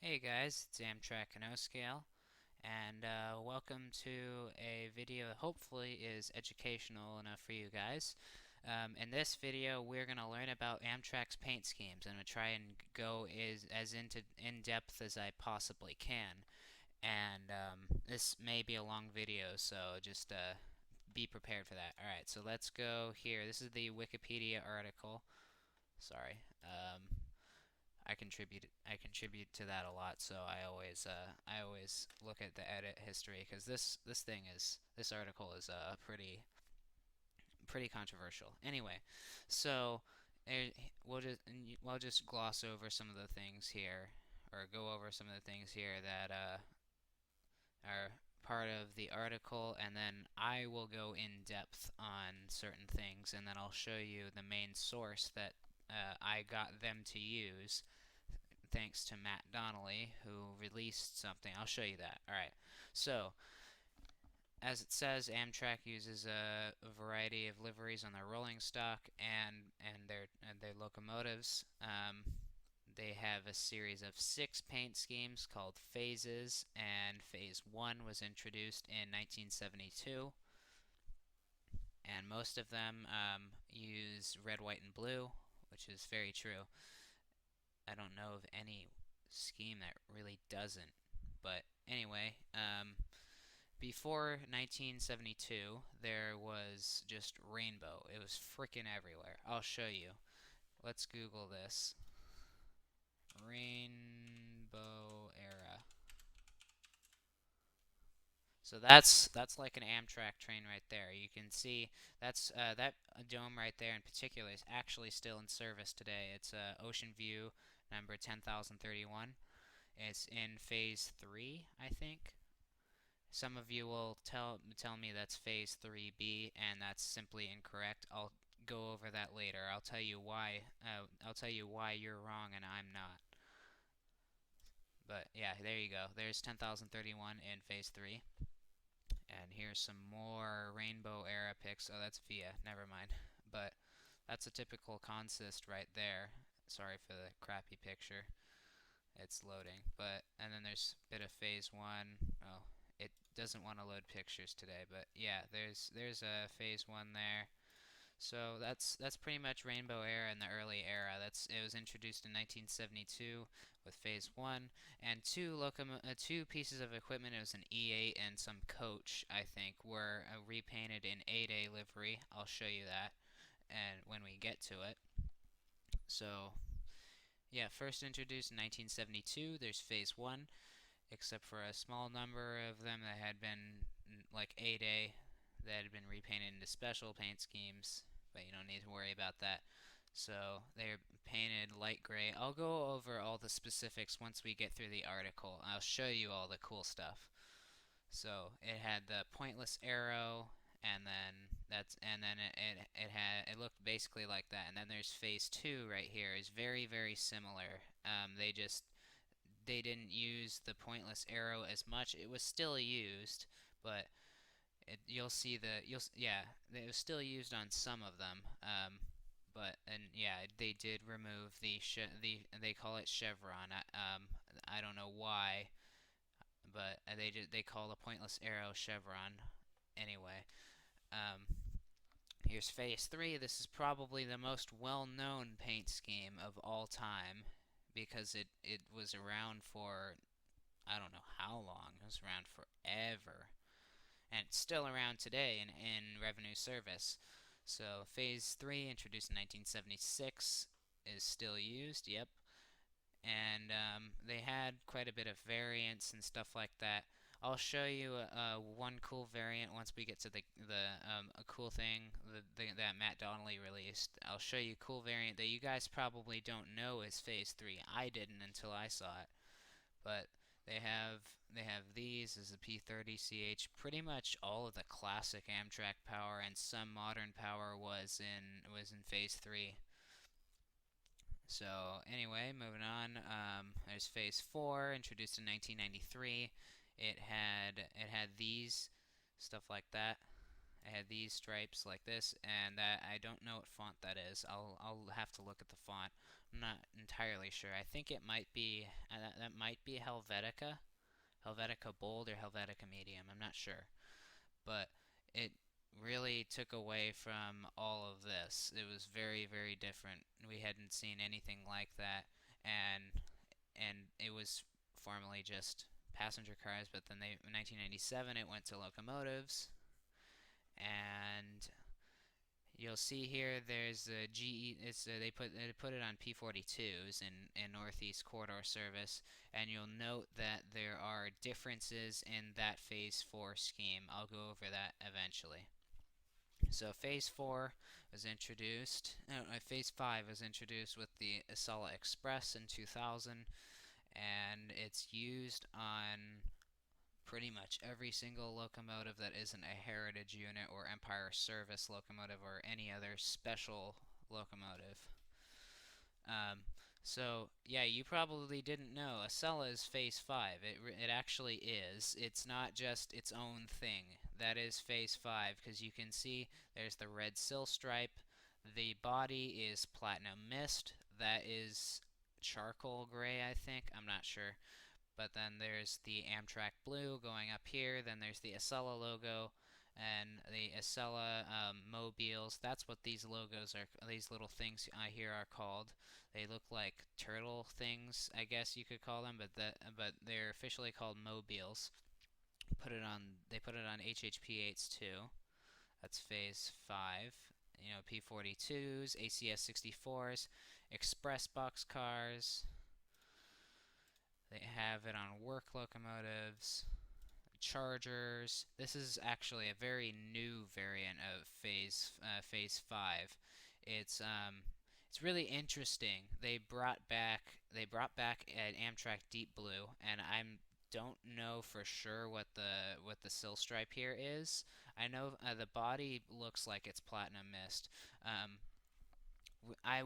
Hey guys, it's Amtrak and O-Scale, and welcome to a video that hopefully is educational enough for you guys. In this video, we're going to learn about Amtrak's paint schemes. I'm going to try and go as into in depth as I possibly can. And this may be a long video, so just be prepared for that. Alright, so let's go here. This is the Wikipedia article. Sorry. I contribute to that a lot, so I always look at the edit history because this article is pretty controversial. Anyway, so eh, we'll just gloss over some of the things here, or go over some of the things here that are part of the article, and then I will go in depth on certain things, and then I'll show you the main source that I got them to use thanks to Matt Donnelly, who released something. I'll show you that. Alright, so as it says, Amtrak uses a variety of liveries on their rolling stock and their locomotives. They have a series of 6 paint schemes called phases, and Phase 1 was introduced in 1972. And most of them use red, white, and blue, which is very true. I don't know of any scheme that really doesn't. But anyway, before 1972, there was just rainbow. It was freaking everywhere. I'll show you. Let's Google this. Rainbow era. So that's like an Amtrak train right there. You can see that dome right there in particular is actually still in service today. It's Ocean View number 10,031. It's in phase 3, I think. Some of you will tell me that's phase 3B, and that's simply incorrect. I'll go over that later. I'll tell you why. I'll tell you why you're wrong and I'm not. But yeah, there you go. There's 10,031 in phase 3. And here's some more rainbow era pics. Oh, that's Via. Never mind. But that's a typical consist right there. Sorry for the crappy picture. It's loading. But and then there's a bit of phase 1. Oh, it doesn't want to load pictures today, but yeah, there's a phase 1 there. So that's pretty much Rainbow Era in the early era. It was introduced in 1972 with phase 1 and two pieces of equipment. It was an E8 and some coach, I think, were repainted in 8A livery. I'll show you that and when we get to it. So, yeah, first introduced in 1972. There's phase 1, except for a small number of them that had been like 8A that had been repainted into special paint schemes, but you don't need to worry about that. So they're painted light gray. I'll go over all the specifics once we get through the article. I'll show you all the cool stuff. So it had the pointless arrow, and then it looked basically like that. And then there's phase 2 right here is very similar. They didn't use the pointless arrow as much. It was still used, but you'll see yeah, it was still used on some of them. They did remove they call it chevron. I don't know why, but they call the pointless arrow chevron anyway. Um, Here's phase 3. This is probably the most well-known paint scheme of all time because it was around for I don't know how long. It was around forever. And it's still around today in revenue service. So phase 3, introduced in 1976, is still used, yep. And they had quite a bit of variants and stuff like that. I'll show you one cool variant once we get to a cool thing that Matt Donnelly released. I'll show you a cool variant that you guys probably don't know is phase 3. I didn't until I saw it. But they have these as a P30CH. Pretty much all of the classic Amtrak power and some modern power was in phase 3. So anyway, moving on. There's phase 4, introduced in 1993. It had these stuff like that. It had these stripes like this, and that I don't know what font that is. I'll have to look at the font. I'm not entirely sure. I think it might be that might be Helvetica, Helvetica Bold or Helvetica Medium. I'm not sure, but it really took away from all of this. It was very, very different. We hadn't seen anything like that, and it was formerly just passenger cars, but then in 1997 it went to locomotives, and you'll see here there's a GE. They put it on P42s in Northeast Corridor service, and you'll note that there are differences in that Phase 4 scheme. I'll go over that eventually. So Phase 4 was introduced. No, Phase 5 was introduced with the Acela Express in 2000, and it's used on pretty much every single locomotive that isn't a heritage unit or Empire service locomotive or any other special locomotive. Um, so yeah, you probably didn't know Acela is Phase 5. It actually is. It's not just its own thing. That is Phase 5 because you can see there's the red sill stripe. The body is platinum mist. That is charcoal gray, I think. I'm not sure. But then there's the Amtrak blue going up here. Then there's the Acela logo and the Acela mobiles. That's what these logos are. These little things here are called. They look like turtle things, I guess you could call them, but they're officially called mobiles. They put it on HHP8s too. That's Phase 5. You know, P42s, ACS 64s, express box cars. They have it on work locomotives, chargers. This is actually a very new variant of Phase 5. It's really interesting. They brought back an Amtrak Deep Blue, and I don't know for sure what the sill stripe here is. I know the body looks like it's platinum mist. Um,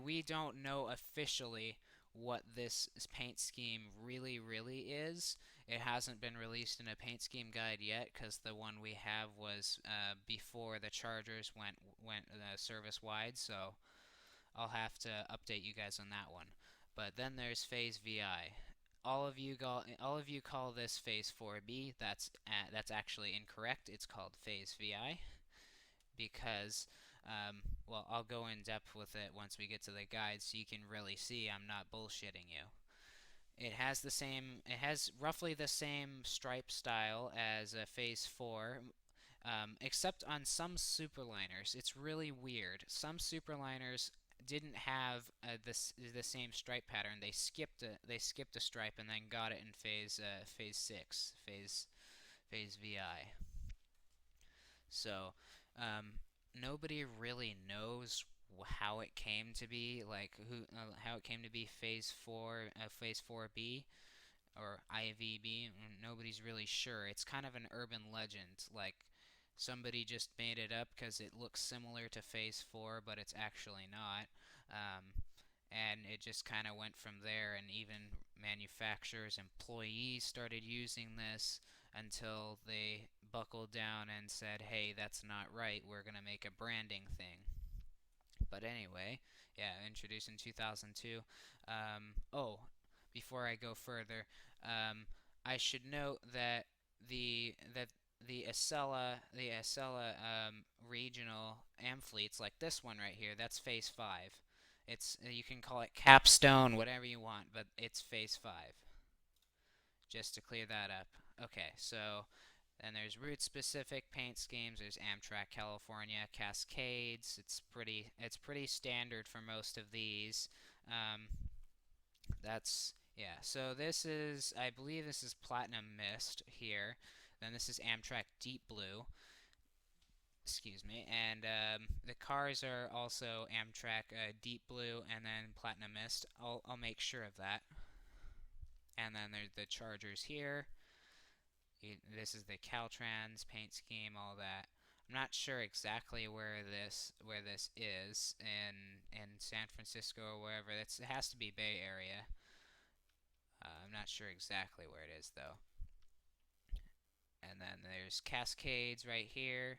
we don't know officially what this paint scheme really is. It hasn't been released in a paint scheme guide yet because the one we have was before the Chargers went service wide. So I'll have to update you guys on that one. But then there's Phase VI. All of you call this Phase 4B. That's actually incorrect. It's called Phase VI because well, I'll go in depth with it once we get to the guide so you can really see I'm not bullshitting you. It has roughly the same stripe style as a Phase 4, except on some superliners. It's really weird. Some superliners didn't have the same stripe pattern. They skipped a stripe and then got it in Phase 6, Phase VI. So, nobody really knows how it came to be, like how it came to be Phase 4, Phase 4B or IVB. Nobody's really sure. It's kind of an urban legend, like somebody just made it up because it looks similar to Phase 4, but it's actually not. And it just kind of went from there, and even manufacturers, employees started using this until they buckled down and said, hey, that's not right, we're going to make a branding thing. But anyway, yeah, introduced in 2002. Oh, before I go further, I should note that the Acela regional amphitheats, like this one right here, that's Phase 5. You can call it capstone, whatever you want, but it's Phase 5. Just to clear that up. Okay, so then there's route-specific paint schemes. There's Amtrak California, Cascades. It's pretty standard for most of these. Um, yeah. So I believe this is Platinum Mist here. Then this is Amtrak Deep Blue. Excuse me. And the cars are also Amtrak Deep Blue and then Platinum Mist. I'll make sure of that. And then there's the Chargers here. This is the Caltrans paint scheme, all that. I'm not sure exactly where this is in San Francisco or wherever. It has to be Bay Area. I'm not sure exactly where it is though. And then there's Cascades right here.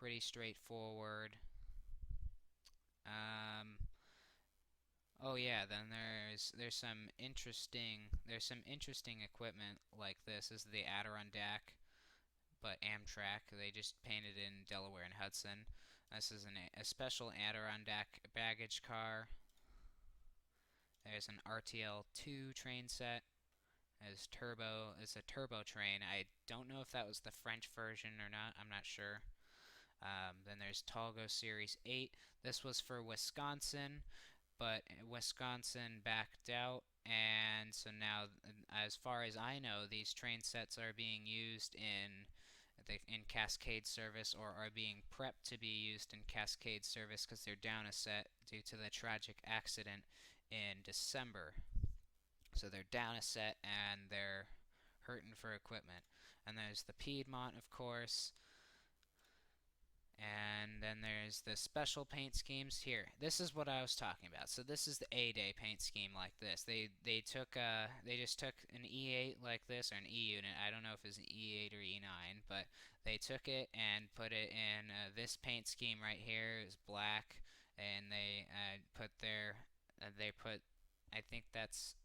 pretty straightforward. Um, oh yeah, then there's some interesting equipment like this. This is the Adirondack, but Amtrak. They just painted in Delaware and Hudson. This is a special Adirondack baggage car. There's an RTL2 train set. It's a turbo train. I don't know if that was the French version or not. I'm not sure. Then there's Talgo Series 8. This was for Wisconsin, but Wisconsin backed out, and so now, as far as I know, these train sets are being used in Cascade service, or are being prepped to be used in Cascade service because they're down a set due to the tragic accident in December. So they're down a set and they're hurting for equipment. And there's the Piedmont, of course. And then there's the special paint schemes here. This is what I was talking about. So this is the A-Day paint scheme like this. They just took an E8 like this, or an E unit. I don't know if it's an E8 or E9, but they took it and put it in this paint scheme right here. Is black, and they put I think that's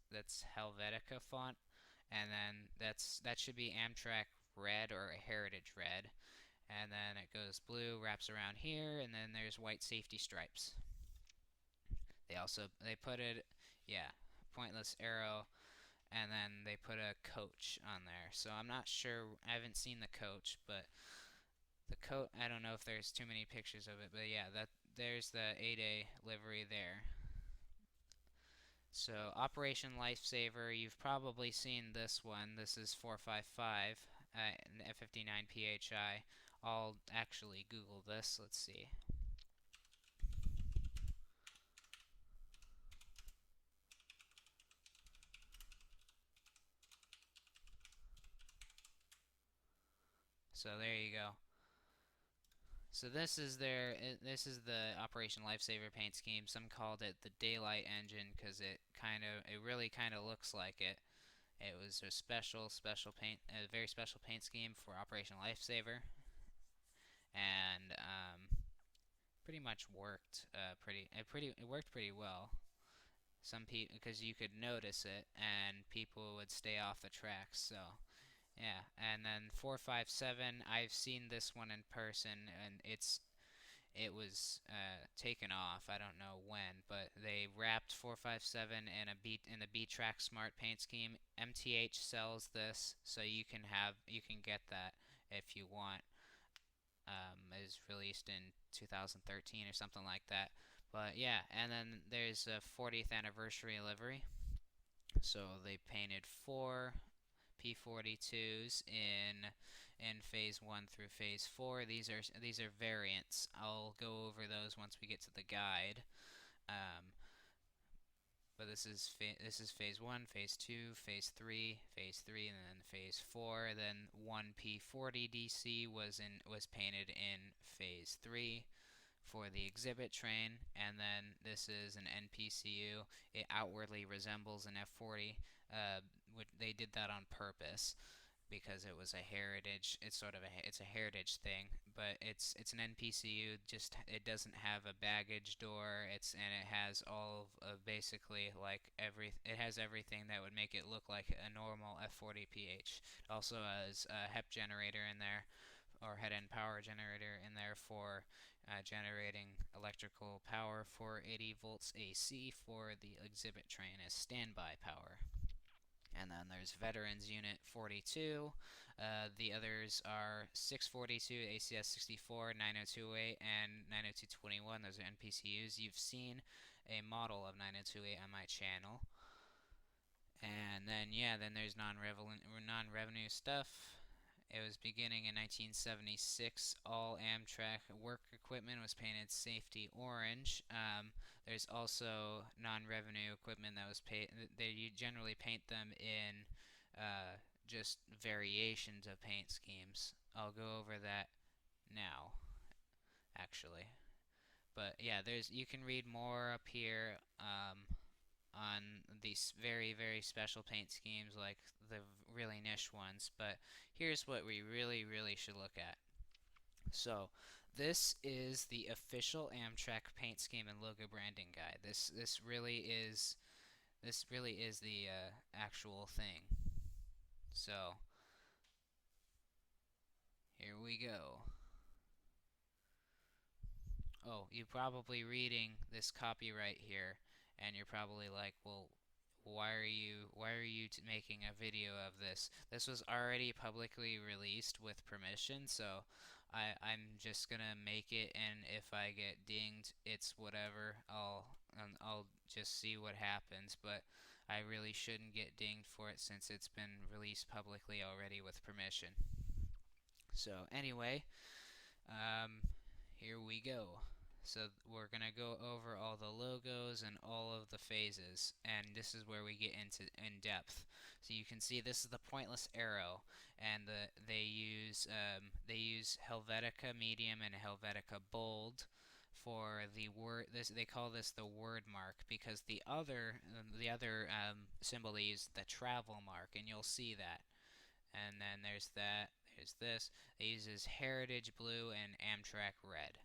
Helvetica font, and then that should be Amtrak red or a Heritage red, and then it goes blue, wraps around here, and then there's white safety stripes. They put it, yeah, pointless arrow, and then they put a coach on there. So I'm not sure, I haven't seen the coach, but the coat, I don't know if there's too many pictures of it, but yeah, there's the A-Day livery there. So Operation Lifesaver, you've probably seen this one. This is 455 an F59 PHI. I'll actually Google this. Let's see. So there you go. So this is the Operation Lifesaver paint scheme. Some called it the Daylight Engine because it really kind of looks like it. It was a a very special paint scheme for Operation Lifesaver, and pretty much worked it worked pretty well. Some people, because you could notice it and people would stay off the tracks. So yeah, and then 457, I've seen this one in person, and it was taken off. I don't know when, but they wrapped 457 in the B-Track Smart paint scheme. MTH sells this, so you can get that if you want. Is released in 2013 or something like that. But yeah, and then there's a 40th anniversary livery. So they painted 4 P42s in phase 1 through phase 4. These are variants. I'll go over those once we get to the guide. Um, but this is phase 1, phase 2, phase 3, and then phase 4. Then 1 P40 DC was painted in phase 3 for the exhibit train, and then this is an NPCU. It outwardly resembles an F40. They did that on purpose because it was a heritage. It's a heritage thing, but it's an NPCU. Just it doesn't have a baggage door. And it has all of basically it has everything that would make it look like a normal F40 PH. It also has a HEP generator in there, or head end power generator in there for generating electrical power for 80 volts AC for the exhibit train as standby power. And then there's Veterans Unit 42. The others are 642, ACS 64, 90208, and 90221. Those are NPCUs. You've seen a model of 90208 on my channel. And then, yeah, then there's non-revenue stuff. It was beginning in 1976. All Amtrak work equipment was painted safety orange. There's also non-revenue equipment that was paid. They generally paint them in just variations of paint schemes. I'll go over that now, actually. But yeah, you can read more up here on these very, very special paint schemes, like the really niche ones. But here's what we really, really should look at. So this is the official Amtrak paint scheme and logo branding guide. This really is the actual thing. So here we go. Oh, you're probably reading this copyright here, and you're probably like, well, why are you making a video of this? This was already publicly released with permission, so I'm just gonna make it, and if I get dinged, it's whatever. I'll just see what happens, but I really shouldn't get dinged for it since it's been released publicly already with permission. So anyway, um, here we go. So we're gonna go over all the logos and all of the phases, and this is where we get into in depth. So you can see this is the pointless arrow, and they use Helvetica medium and Helvetica bold for the word. This they call this the word mark because the other symbol they use the travel mark, and you'll see that. And then there's that. There's this. It uses Heritage Blue and Amtrak Red.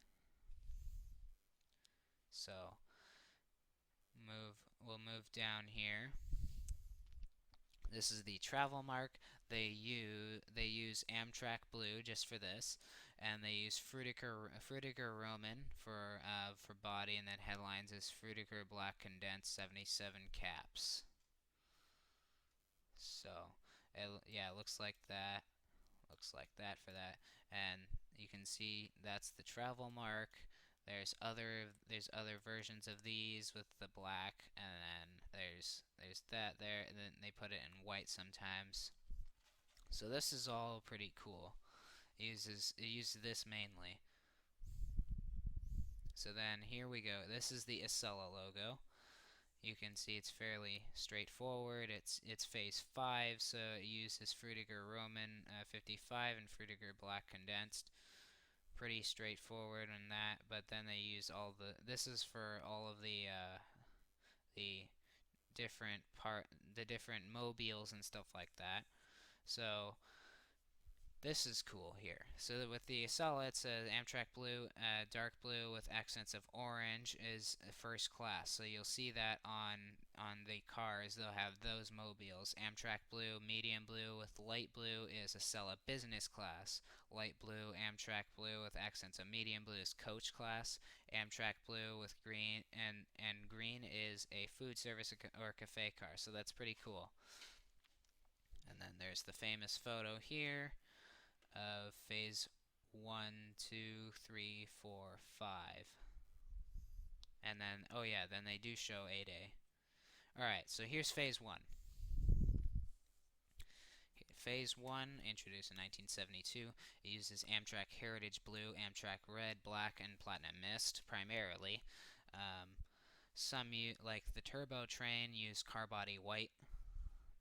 So we'll move down here. This is the travel mark. They use Amtrak Blue just for this, and they use Frutiger Roman for body, and then headlines is Frutiger Black Condensed 77 caps. So yeah, it looks like that. Looks like that for that, and you can see that's the travel mark. There's other versions of these with the black, and then there's that there, and then they put it in white sometimes. So this is all pretty cool. It uses this mainly. So then here we go. This is the Acela logo. You can see it's fairly straightforward. It's phase 5, so it uses Frutiger Roman 55 and Frutiger Black Condensed. Pretty straightforward in that, but then they use all the. This is for all of the different mobiles and stuff like that. So this is cool here. So with the Acela, it's Amtrak blue, dark blue with accents of orange is first class. So you'll see that on the cars. They'll have those mobiles. Amtrak blue, medium blue with light blue is Acela business class. Light blue, Amtrak blue with accents of medium blue is coach class. Amtrak blue with green and green is a food service or cafe car. So that's pretty cool. And then there's the famous photo here of phase 1, 2, 3, 4, 5. And then, oh yeah, then they do show 8A. Alright, so here's phase 1. Phase 1, introduced in 1972, it uses Amtrak Heritage Blue, Amtrak Red, Black, and Platinum Mist primarily. Some, like the Turbo Train, use car body white,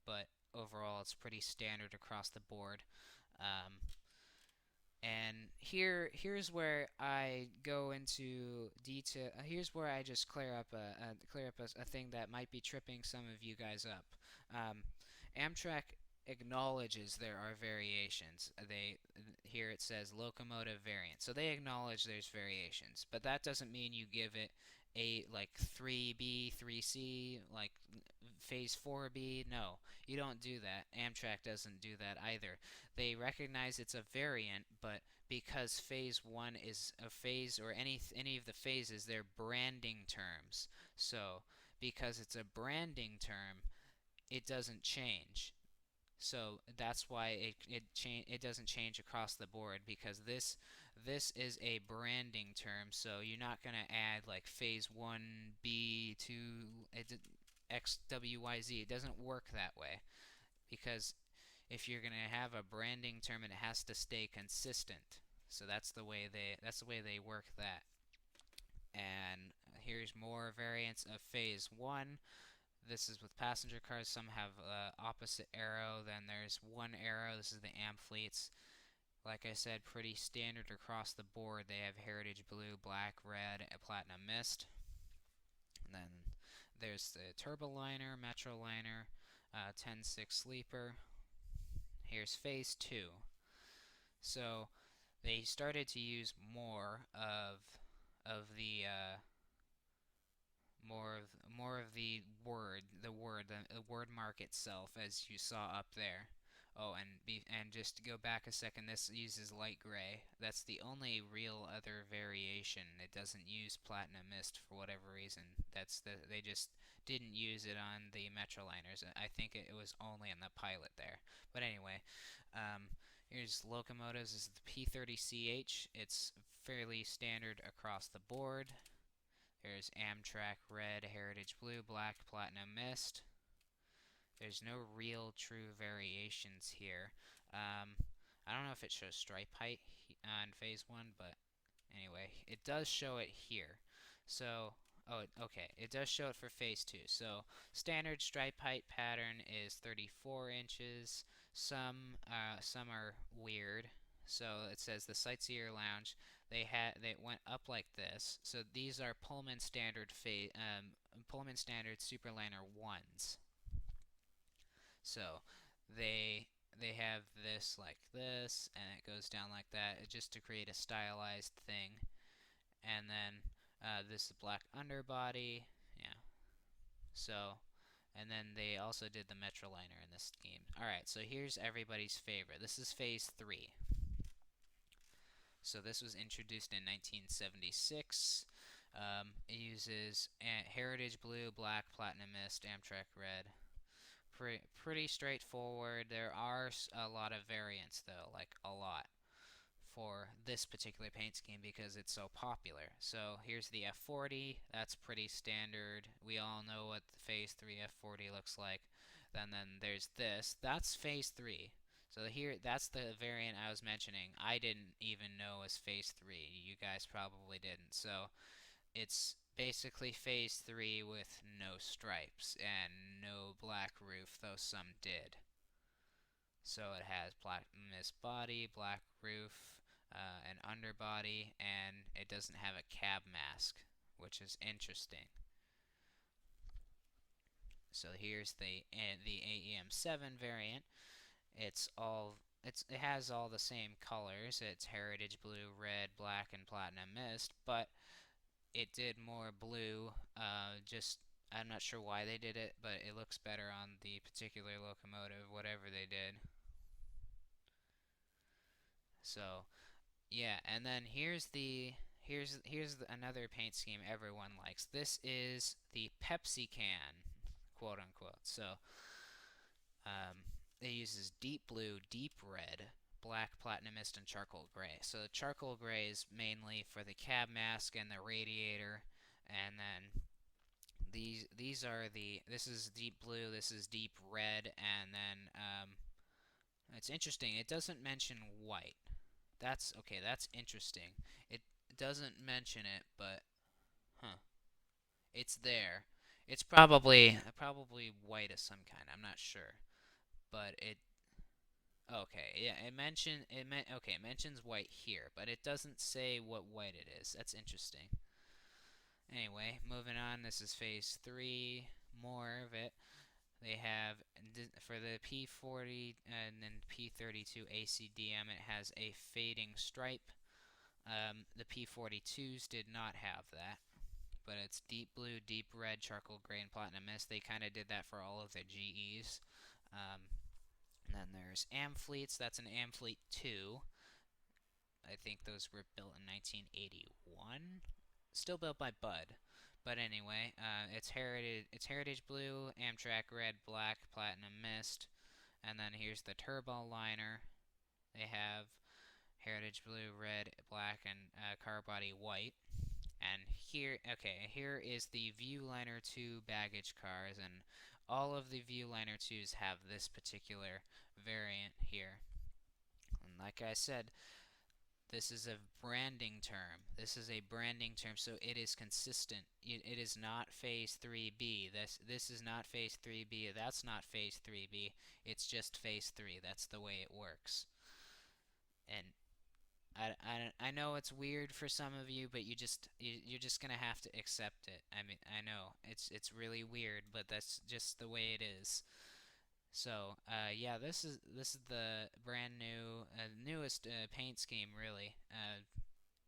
but overall it's pretty standard across the board. Um, And here's where I go into detail. Here's where I just clear up a thing that might be tripping some of you guys up. Amtrak acknowledges there are variations. They here it says locomotive variant, so they acknowledge there's variations, but that doesn't mean you give it a like 3B, 3C, like phase 4B. No, you don't do that. Amtrak doesn't do that either. They recognize it's a variant, but because phase 1 is a phase, or any of the phases, they're branding terms. So because it's a branding term, it doesn't change. So that's why it doesn't change across the board, because this is a branding term. So you're not gonna add like phase 1B to XWYZ. It doesn't work that way, because if you're gonna have a branding term, it has to stay consistent. So that's the way they work that. And here's more variants of phase 1. This is with passenger cars. Some have opposite arrow. Then there's one arrow. This is the amp fleets. Like I said, pretty standard across the board. They have Heritage Blue, Black, Red, and Platinum Mist. And then there's the Turboliner, Metroliner, 10-6 Sleeper. Here's Phase 2. So they started to use of the more of the word mark itself, as you saw up there. Oh, and just to go back a second, this uses light gray. That's the only real other variation. It doesn't use platinum mist for whatever reason. They just didn't use it on the Metroliners. I think it was only on the pilot there. But anyway, here's locomotives. This is the P30CH. It's fairly standard across the board. There's Amtrak Red, Heritage Blue, Black, Platinum Mist. There's no real true variations here. I don't know if it shows stripe height on phase 1, but anyway, it does show it here. So, okay, it does show it for phase 2. So, standard stripe height pattern is 34 inches. Some are weird. So it says the Sightseer Lounge. They went up like this. So these are Pullman standard Superliner ones. So they have this like this, and it goes down like that, just to create a stylized thing. And then this is black underbody, yeah. So, and then they also did the Metroliner in this scheme. All right, so here's everybody's favorite. This is phase 3. So this was introduced in 1976. It uses Heritage Blue, Black, Platinum Mist, Amtrak Red. Pretty straightforward. There are a lot of variants though, like a lot, for this particular paint scheme because it's so popular. So here's the F40. That's pretty standard. We all know what the Phase 3 F40 looks like. Then there's this. That's Phase 3. So here, that's the variant I was mentioning. I didn't even know was Phase 3. You guys probably didn't. So it's basically phase 3 with no stripes and no black roof, though some did. So it has black mist body, black roof, an underbody, and it doesn't have a cab mask, which is interesting. So here's the AEM7 variant. It has all the same colors. It's heritage blue, red, black, and platinum mist, but it did more blue. I'm not sure why they did it, but it looks better on the particular locomotive, whatever they did. So yeah, and then here's another paint scheme everyone likes. This is the Pepsi can, quote unquote. So it uses deep blue, deep red, black, platinum mist, and charcoal gray. So the charcoal gray is mainly for the cab mask and the radiator, and then this is deep blue, this is deep red, and then it's interesting. It doesn't mention white. That's okay. That's interesting. It doesn't mention it, but huh, it's there. It's probably white of some kind. I'm not sure, but it okay. Yeah, it mentions white here, but it doesn't say what white it is. That's interesting. Anyway, moving on. This is phase 3. More of it. They have for the P40 and then P32 ACDM. It has a fading stripe. The P42s did not have that, but it's deep blue, deep red, charcoal gray, and platinum mist. They kind of did that for all of their GEs. And then there's Amfleets. That's an Amfleet 2. I think those were built in 1981. Still built by Bud. But anyway, it's heritage blue, Amtrak red, black, platinum mist, and then here's the turbo liner. They have heritage blue, red, black, and car body white. And here is the Viewliner 2 baggage cars, and all of the Viewliner 2s have this particular variant here. And like I said, this is a branding term. This is a branding term, so it is consistent. It is not Phase 3B. This is not Phase 3B. That's not Phase 3B. It's just Phase 3. That's the way it works. And I know it's weird for some of you, but you're just gonna have to accept it. I mean, I know it's really weird, but that's just the way it is. So, yeah, this is the brand new, newest paint scheme, really.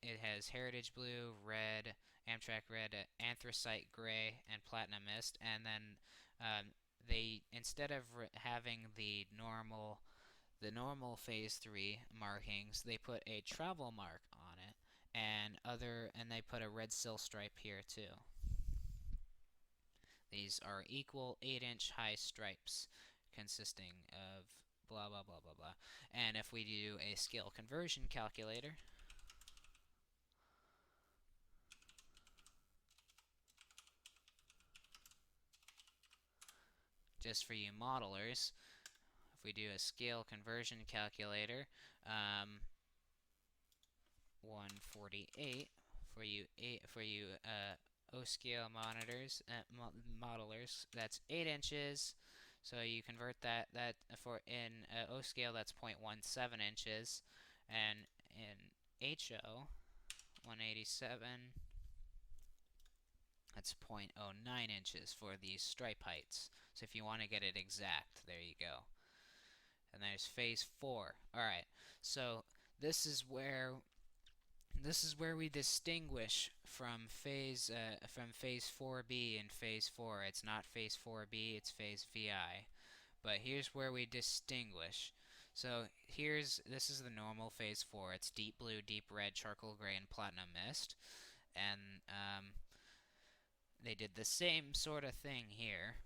It has Heritage Blue, Red, Amtrak Red, Anthracite Gray, and Platinum Mist, and then they instead of having the normal Phase 3 markings, they put a travel mark on it, and they put a red sill stripe here too. These are equal 8-inch high stripes consisting of blah blah blah blah blah. And if we do a scale conversion calculator, just for you modelers, if we do a scale conversion calculator, 148 for you O-scale modelers, that's 8 inches. So you convert that for in O-scale, that's 0.17 inches, and in HO 187, that's 0.09 inches for these stripe heights. So if you want to get it exact, there you go. And there's phase 4. All right. So this is where we distinguish from phase 4B and phase 4. It's not phase 4B, it's phase VI. But here's where we distinguish. So this is the normal phase 4. It's deep blue, deep red, charcoal gray, and platinum mist. And they did the same sort of thing here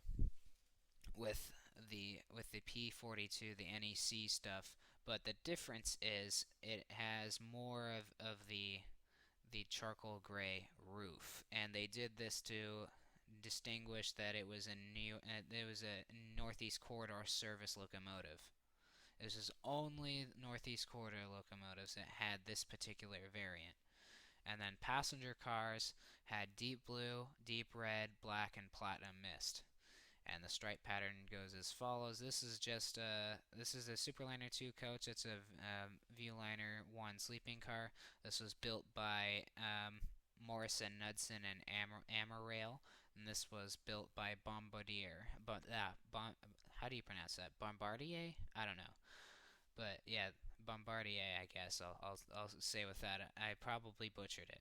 with the P42, the NEC stuff, but the difference is it has more of the charcoal gray roof, and they did this to distinguish that it was a Northeast Corridor service locomotive. This is only Northeast Corridor locomotives that had this particular variant. And then passenger cars had deep blue, deep red, black, and platinum mist. And the stripe pattern goes as follows. This is a Superliner 2 coach. It's a Viewliner 1 sleeping car. This was built by Morrison, Knudsen, and Amarail, and this was built by Bombardier. But how do you pronounce that? Bombardier? I don't know. But yeah, Bombardier, I guess. I'll say with that. I probably butchered it.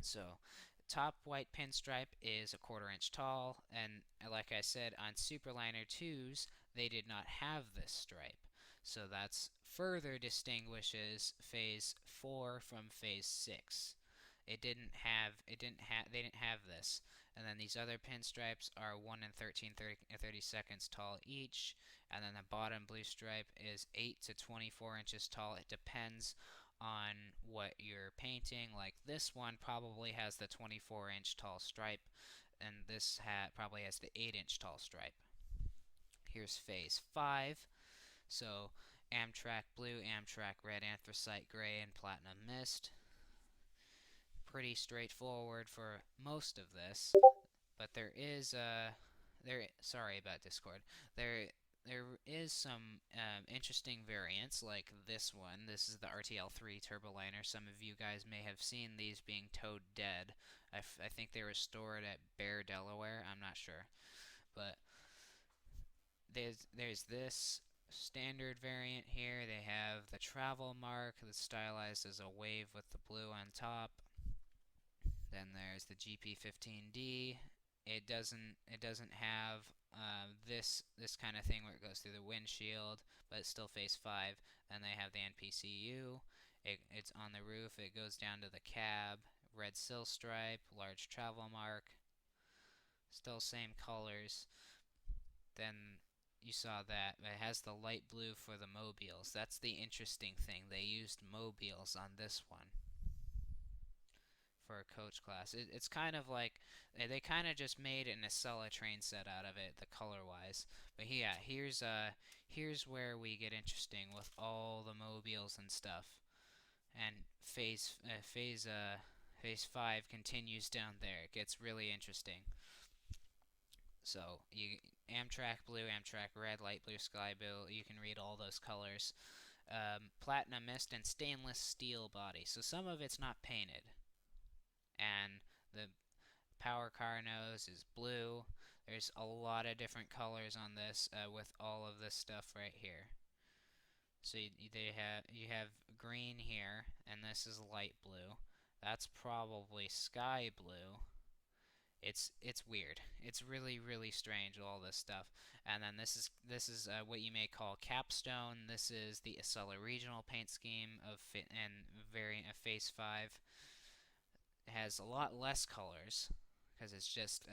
So, top white pinstripe is a 1/4 inch tall, and like I said, on Superliner 2s, they did not have this stripe. So that's further distinguishes phase 4 from phase 6. They didn't have this. And then these other pinstripes are 1 and 30 seconds tall each. And then the bottom blue stripe is 8 to 24 inches tall. It depends on what you're painting. Like this one probably has the 24-inch tall stripe, and this hat probably has the 8-inch tall stripe. Here's phase 5. So Amtrak blue, Amtrak red, anthracite gray, and platinum mist. Pretty straightforward for most of this, but there is sorry about Discord. There is some interesting variants like this one. This is the RTL3 Turboliner. Some of you guys may have seen these being towed dead. I think they were stored at Bear, Delaware. I'm not sure. But there's this standard variant here. They have the travel mark that's stylized as a wave with the blue on top. Then there's the GP15D. It doesn't have this kind of thing where it goes through the windshield, but it's still phase 5. Then they have the NPCU. It's on the roof. It goes down to the cab. Red sill stripe, large travel mark. Still same colors. Then you saw that it has the light blue for the mobiles. That's the interesting thing. They used mobiles on this one for a coach class. It's kind of like they kind of just made an Acela train set out of it, the color wise. But yeah, here's where we get interesting with all the mobiles and stuff. And phase 5 continues down there. It gets really interesting. So Amtrak blue, Amtrak red, light blue, sky blue. You can read all those colors. Platinum mist and stainless steel body. So some of it's not painted. And the power car nose is blue. There's a lot of different colors on this with all of this stuff right here. So you have green here, and this is light blue. That's probably sky blue. It's weird. It's really strange, all this stuff. And then this is what you may call capstone. This is the Acela regional paint scheme and variant of Phase 5. It has a lot less colors because it's just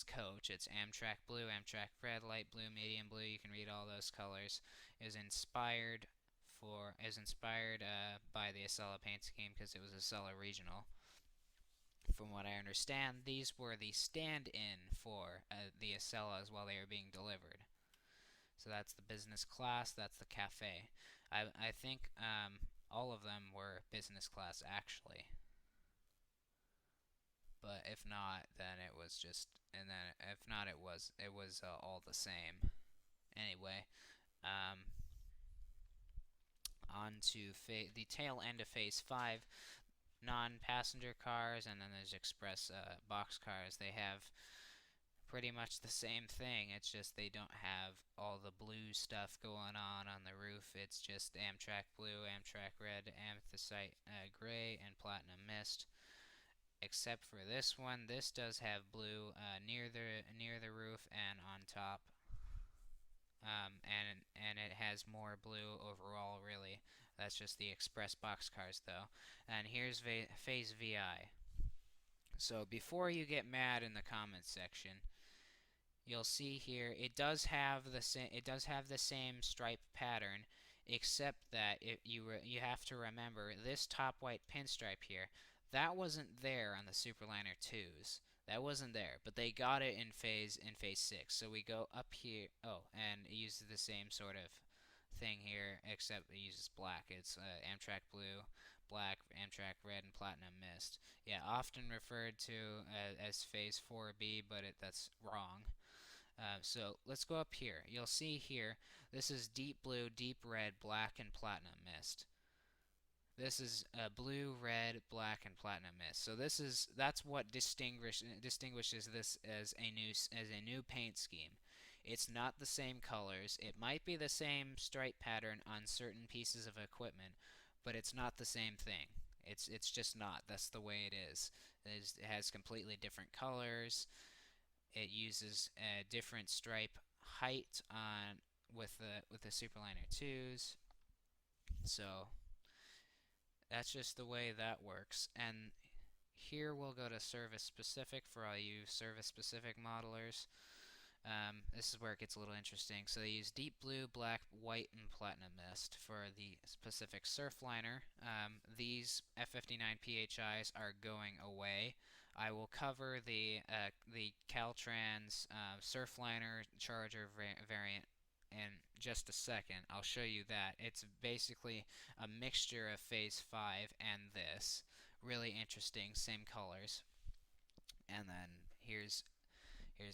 coach. It's Amtrak blue, Amtrak red, light blue, medium blue. You can read all those colors. It was inspired by the Acela paint scheme because it was Acela regional. From what I understand, these were the stand-in for the Acelas while they were being delivered. So that's the business class, that's the cafe. I think all of them were business class actually. But if not, then it was just, and then if not, it was all the same. Anyway, um, on to the tail end of Phase 5, non-passenger cars, and then there's express box cars. They have pretty much the same thing. It's just they don't have all the blue stuff going on the roof. It's just Amtrak blue, Amtrak red, anthracite gray, and platinum mist. Except for this one, this does have blue near the roof and on top. And it has more blue overall, really. That's just the express boxcars, though. And here's Phase VI. So before you get mad in the comments section, you'll see here it does have the same stripe pattern, except that you have to remember this top white pinstripe here. That wasn't there on the Superliner 2s. That wasn't there, but they got it in phase 6. So we go up here. Oh, and it uses the same sort of thing here, except it uses black. It's Amtrak blue, black, Amtrak red, and platinum mist. Yeah, often referred to as phase 4B, but that's wrong. So let's go up here. You'll see here, this is deep blue, deep red, black, and platinum mist. This is blue, red, black, and platinum mist. So that's what distinguishes this as a new paint scheme. It's not the same colors. It might be the same stripe pattern on certain pieces of equipment, but it's not the same thing. It's just not. That's the way it is. It has completely different colors. It uses a different stripe height on with the Superliner 2s. So that's just the way that works. And here we'll go to service specific for all you service specific modelers. This is where it gets a little interesting. So they use deep blue, black, white, and platinum mist for the Pacific Surfliner. These F59 PHIs are going away. I will cover the Caltrans Surfliner Charger variant in just a second. I'll show you that. It's basically a mixture of Phase 5 and this. Really interesting, same colors. And then here's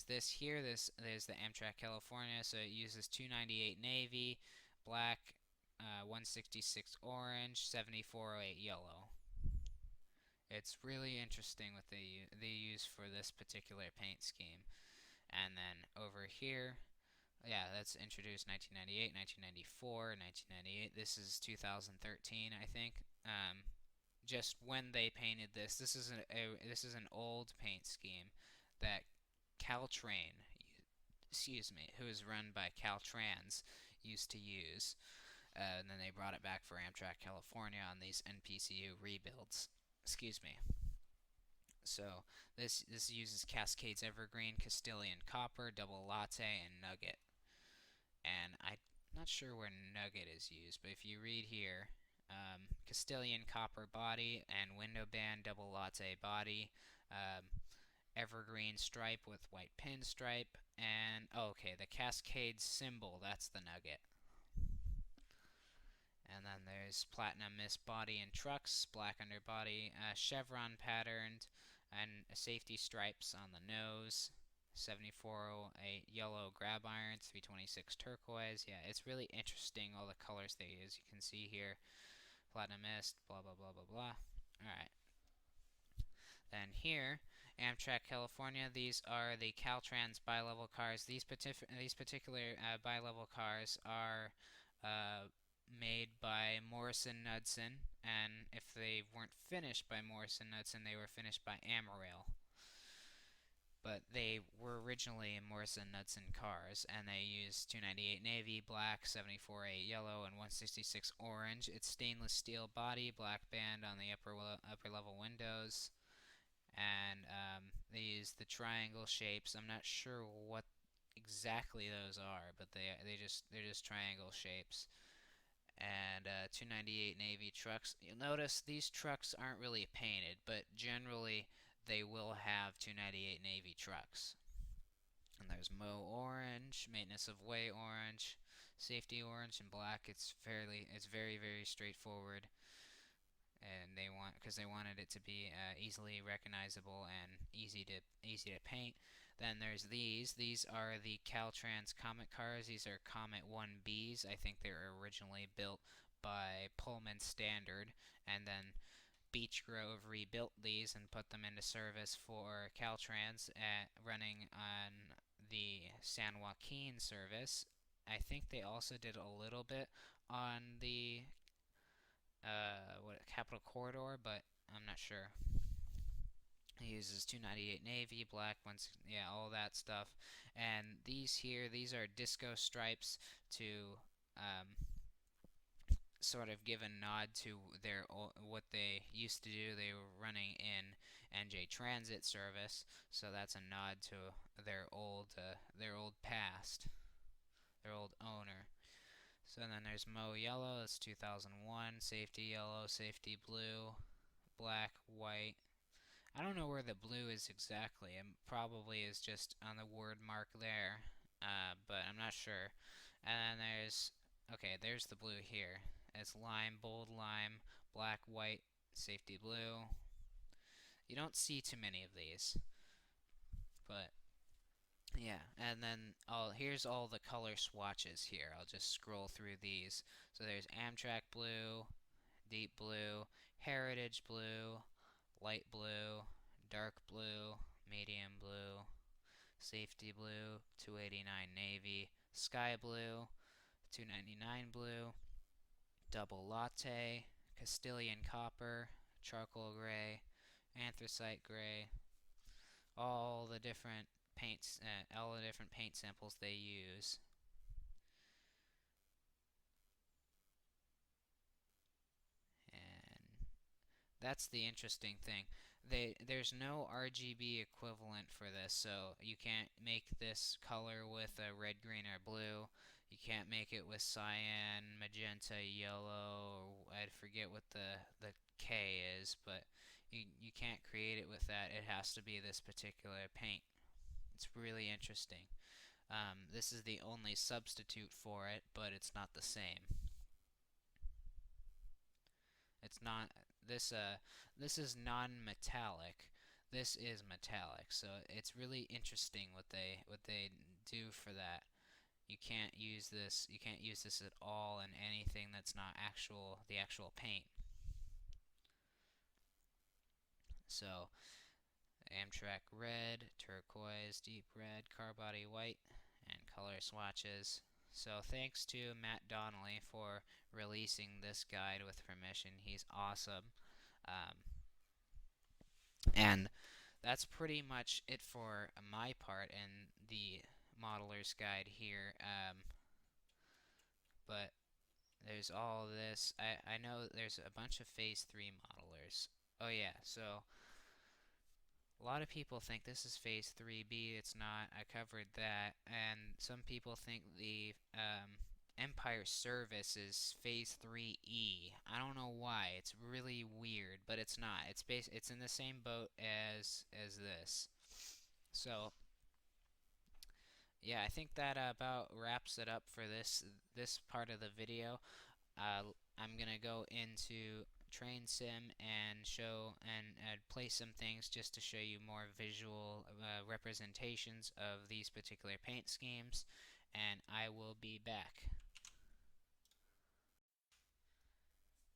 this here. There's the Amtrak California, so it uses 298 navy, black, 166 orange, 7408 yellow. It's really interesting what they use for this particular paint scheme. And then over here, yeah, that's introduced 1998, 1994, 1998. This is 2013, I think. Just when they painted this, this is an old paint scheme that Caltrain, who is run by Caltrans, used to use. And then they brought it back for Amtrak California on these NPCU rebuilds. Excuse me. So this uses Cascades Evergreen, Castilian Copper, Double Latte, and Nugget. And I'm not sure where Nugget is used, but if you read here, Castilian Copper body and window band Double Latte body, evergreen stripe with white pinstripe, and okay, the Cascade symbol, that's the Nugget. And then there's platinum mist body and trucks, black underbody, chevron patterned, and safety stripes on the nose. 7408 yellow grab iron, 326 turquoise. Yeah, it's really interesting, all the colors they use. You can see here, platinum mist, blah blah blah blah blah. Alright. Then here Amtrak California. These are the Caltrans bi-level cars. These particular bi-level cars are uh, made by Morrison Knudsen, and if they weren't finished by Morrison Knudsen, they were finished by Amaral. But they were originally Morrison Knudsen cars, and they used 298 navy, black, 74A yellow, and 166 orange. It's stainless steel body, black band on the upper level windows, and they use the triangle shapes. I'm not sure what exactly those are, but they're just triangle shapes. And 298 Navy trucks. You'll notice these trucks aren't really painted, but generally they will have 298 Navy trucks. And there's Mo orange, maintenance of way orange, safety orange, and black. It's very straightforward, and because they wanted it to be easily recognizable and easy to paint. Then there's these. These are the Caltrans Comet cars. These are Comet 1Bs. I think they were originally built by Pullman Standard, and then Beech Grove rebuilt these and put them into service for Caltrans running on the San Joaquin service. I think they also did a little bit on the Capital Corridor, but I'm not sure. He uses 298 Navy, black ones, yeah, all that stuff. And these here, these are disco stripes to sort of give a nod to what they used to do. They were running in NJ Transit service, so that's a nod to their old past, their old owner. So then there's Mo Yellow, that's 2001, Safety Yellow, Safety Blue, Black, White. I don't know where the blue is exactly. It probably is just on the word mark there, but I'm not sure. And then there's the blue here. It's lime, bold lime, black, white, safety blue. You don't see too many of these, but yeah. And then here's all the color swatches here. I'll just scroll through these. So there's Amtrak blue, deep blue, heritage blue, light blue, dark blue, medium blue, safety blue, 289 navy, sky blue, 299 blue, double latte, Castilian copper, charcoal gray, anthracite gray, all the different paints, all the different paint samples they use. And that's the interesting thing. There's no RGB equivalent for this, so you can't make this color with a red, green, or blue. You can't make it with cyan, magenta, yellow, or I forget what the K is, but you can't create it with that. It has to be this particular paint. It's really interesting. This is the only substitute for it, but it's not the same. It's not this is non-metallic. This is metallic, so it's really interesting what they do for that. You can't use this. You can't use this at all in anything that's not the actual paint. So Amtrak red, turquoise, deep red, car body white, and color swatches. So thanks to Matt Donnelly for releasing this guide with permission. He's awesome. And that's pretty much it for my part in the modeler's guide here. But there's all this. I know there's a bunch of Phase 3 modelers. Oh yeah, so a lot of people think this is Phase 3B. It's not. I covered that. And some people think the Empire Service is Phase 3E. I don't know why. It's really weird, but it's not. It's in the same boat as this. So yeah, I think that about wraps it up for this part of the video. I'm gonna go into Train Sim and show and play some things just to show you more visual representations of these particular paint schemes, and I will be back.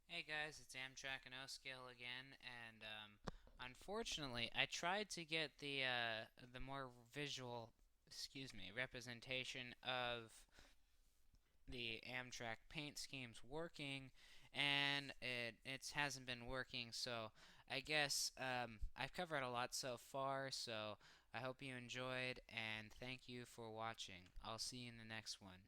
Hey guys, it's Amtrak and O-Scale again, and unfortunately, I tried to get the more visual, excuse me, representation of the Amtrak paint schemes working, and it hasn't been working. So I guess I've covered a lot so far. So I hope you enjoyed, and thank you for watching. I'll see you in the next one.